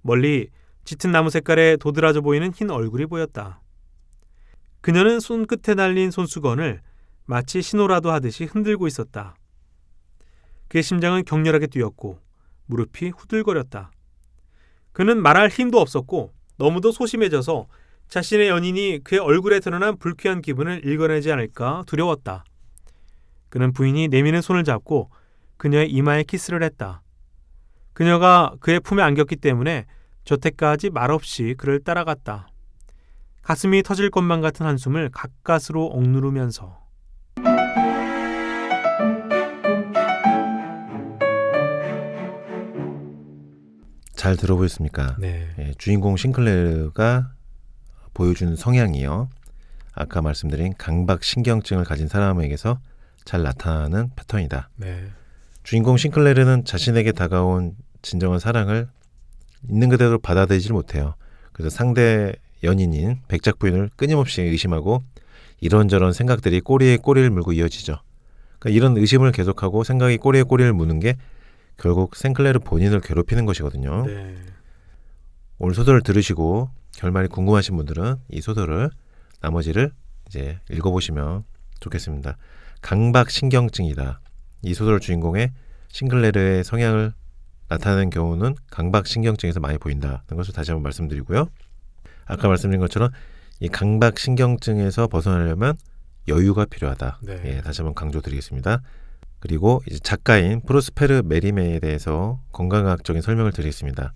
멀리 짙은 나무 색깔에 도드라져 보이는 흰 얼굴이 보였다. 그녀는 손끝에 달린 손수건을 마치 신호라도 하듯이 흔들고 있었다. 그의 심장은 격렬하게 뛰었고 무릎이 후들거렸다. 그는 말할 힘도 없었고 너무도 소심해져서 자신의 연인이 그의 얼굴에 드러난 불쾌한 기분을 읽어내지 않을까 두려웠다. 그는 부인이 내미는 손을 잡고 그녀의 이마에 키스를 했다. 그녀가 그의 품에 안겼기 때문에 저태까지 말없이 그를 따라갔다. 가슴이 터질 것만 같은 한숨을 가까스로 억누르면서.
잘 들어보셨습니까?
네.
예, 주인공 싱클레르가 보여준 성향이요. 아까 말씀드린 강박신경증을 가진 사람에게서 잘 나타나는 패턴이다.
네.
주인공 싱클레르는 자신에게 다가온 진정한 사랑을 있는 그대로 받아들이질 못해요. 그래서 상대 연인인 백작 부인을 끊임없이 의심하고 이런저런 생각들이 꼬리에 꼬리를 물고 이어지죠. 그러니까 이런 의심을 계속하고 생각이 꼬리에 꼬리를 무는 게 결국 생클레르 본인을 괴롭히는 것이거든요.
네.
오늘 소설을 들으시고 결말이 궁금하신 분들은 이 소설을 나머지를 이제 읽어보시면 좋겠습니다. 강박신경증이다. 이 소설 주인공의 싱클레르의 성향을 나타내는 경우는 강박신경증에서 많이 보인다는 것을 다시 한번 말씀드리고요. 아까 말씀드린 것처럼 이 강박신경증에서 벗어나려면 여유가 필요하다.
네.
예, 다시 한번 강조드리겠습니다. 그리고 이제 작가인 프로스페르 메리메에 대해서 건강학적인 설명을 드리겠습니다.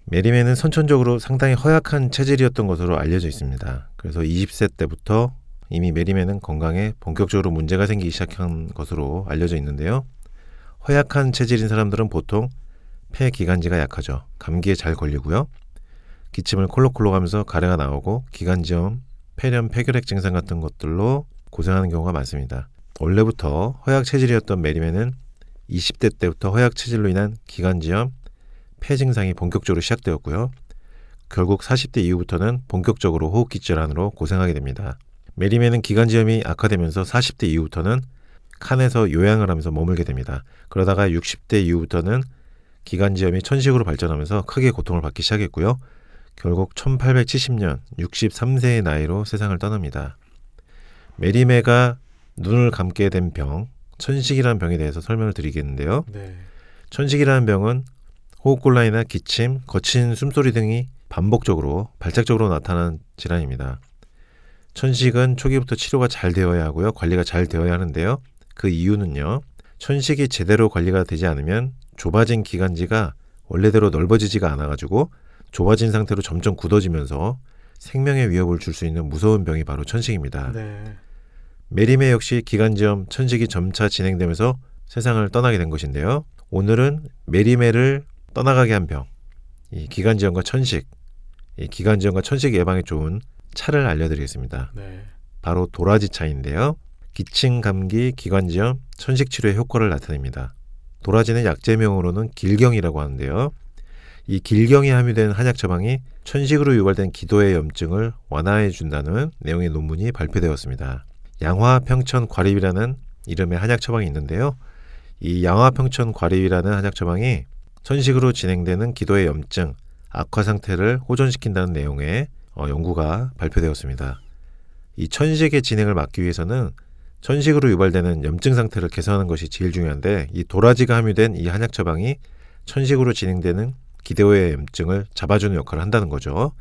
메리메는 선천적으로 상당히 허약한 체질이었던 것으로 알려져 있습니다. 그래서 20세 때부터 이미 메리메는 건강에 본격적으로 문제가 생기기 시작한 것으로 알려져 있는데요. 허약한 체질인 사람들은 보통 폐 기관지가 약하죠. 감기에 잘 걸리고요. 기침을 콜록콜록 하면서 가래가 나오고 기관지염, 폐렴, 폐결핵 증상 같은 것들로 고생하는 경우가 많습니다. 원래부터 허약 체질이었던 메리메는 20대 때부터 허약 체질로 인한 기관지염, 폐 증상이 본격적으로 시작되었고요. 결국 40대 이후부터는 본격적으로 호흡기 질환으로 고생하게 됩니다. 메리메는 기관지염이 악화되면서 40대 이후부터는 칸에서 요양을 하면서 머물게 됩니다. 그러다가 60대 이후부터는 기관지염이 천식으로 발전하면서 크게 고통을 받기 시작했고요. 결국 1870년 63세의 나이로 세상을 떠납니다. 메리메가 눈을 감게 된 병, 천식이라는 병에 대해서 설명을 드리겠는데요.
네.
천식이라는 병은 호흡곤란이나 기침, 거친 숨소리 등이 반복적으로 발작적으로 나타나는 질환입니다. 천식은 초기부터 치료가 잘 되어야 하고요. 관리가 잘 되어야 하는데요. 그 이유는요. 천식이 제대로 관리가 되지 않으면 좁아진 기관지가 원래대로 넓어지지가 않아가지고 좁아진 상태로 점점 굳어지면서 생명의 위협을 줄 수 있는 무서운 병이 바로 천식입니다.
네.
메리메 역시 기관지염, 천식이 점차 진행되면서 세상을 떠나게 된 것인데요. 오늘은 메리메를 떠나가게 한 병, 이 기관지염과 천식, 이 기관지염과 천식 예방에 좋은 차를 알려드리겠습니다.
네.
바로 도라지 차인데요. 기침, 감기, 기관지염, 천식 치료에 효과를 나타냅니다. 도라지는 약제명으로는 길경이라고 하는데요. 이 길경이 함유된 한약 처방이 천식으로 유발된 기도의 염증을 완화해 준다는 내용의 논문이 발표되었습니다. 양화평천과립이라는 이름의 한약 처방이 있는데요. 이 양화평천과립이라는 한약 처방이 천식으로 진행되는 기도의 염증, 악화 상태를 호전시킨다는 내용의 연구가 발표되었습니다. 이 천식의 진행을 막기 위해서는 천식으로 유발되는 염증 상태를 개선하는 것이 제일 중요한데 이 도라지가 함유된 이 한약 처방이 천식으로 진행되는 기도의 염증을 잡아주는 역할을 한다는 거죠.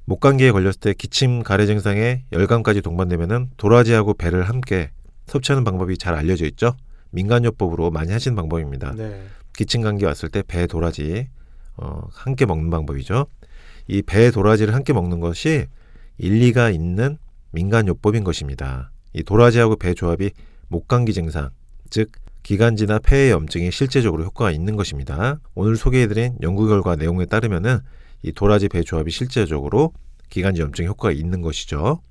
목감기에 걸렸을 때 기침, 가래 증상에 열감까지 동반되면은 도라지하고 배를 함께 섭취하는 방법이 잘 알려져 있죠. 민간요법으로 많이 하시는 방법입니다.
네.
기침, 감기 왔을 때 배, 도라지 함께 먹는 방법이죠. 이 배, 도라지를 함께 먹는 것이 일리가 있는 민간요법인 것입니다. 이 도라지하고 배 조합이 목감기 증상, 즉 기관지나 폐의 염증에 실제적으로 효과가 있는 것입니다. 오늘 소개해드린 연구 결과 내용에 따르면은 이 도라지 배 조합이 실제적으로 기관지 염증에 효과가 있는 것이죠.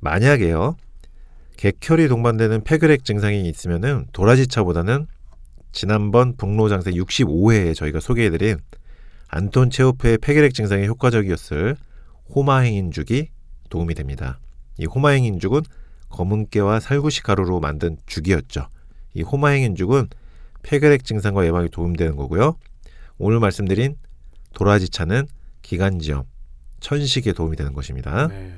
만약에요, 객혈이 동반되는 폐결핵 증상이 있으면은 도라지차보다는 지난번 북로장생 65회에 저희가 소개해드린 안톤 체호프의 폐결핵 증상에 효과적이었을 호마행인죽이 도움이 됩니다. 이 호마행인죽은 검은깨와 살구식 가루로 만든 죽이었죠. 이 호마행인죽은 폐결핵 증상과 예방에 도움되는 거고요. 오늘 말씀드린 도라지차는 기관지염, 천식에 도움이 되는 것입니다.
네.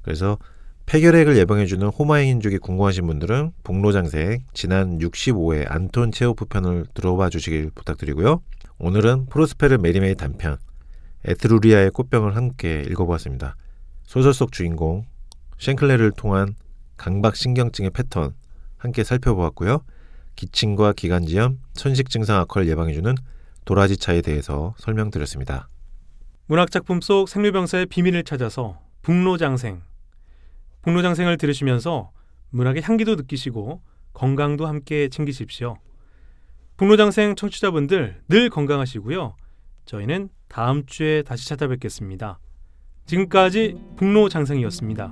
그래서 폐결핵을 예방해주는 호마행인죽이 궁금하신 분들은 북로장생 지난 65회 안톤 체호프 편을 들어봐 주시길 부탁드리고요. 오늘은 프로스페르 메리메의 단편 에트루리아의 꽃병을 함께 읽어보았습니다. 소설 속 주인공 쉔클레르를 통한 강박신경증의 패턴 함께 살펴보았고요. 기침과 기관지염, 천식 증상 악화를 예방해주는 도라지차에 대해서 설명드렸습니다.
문학작품 속 생류병사의 비밀을 찾아서 북로장생. 북로장생을 들으시면서 문학의 향기도 느끼시고 건강도 함께 챙기십시오. 북로장생 청취자분들 늘 건강하시고요. 저희는 다음 주에 다시 찾아뵙겠습니다. 지금까지 북로장생이었습니다.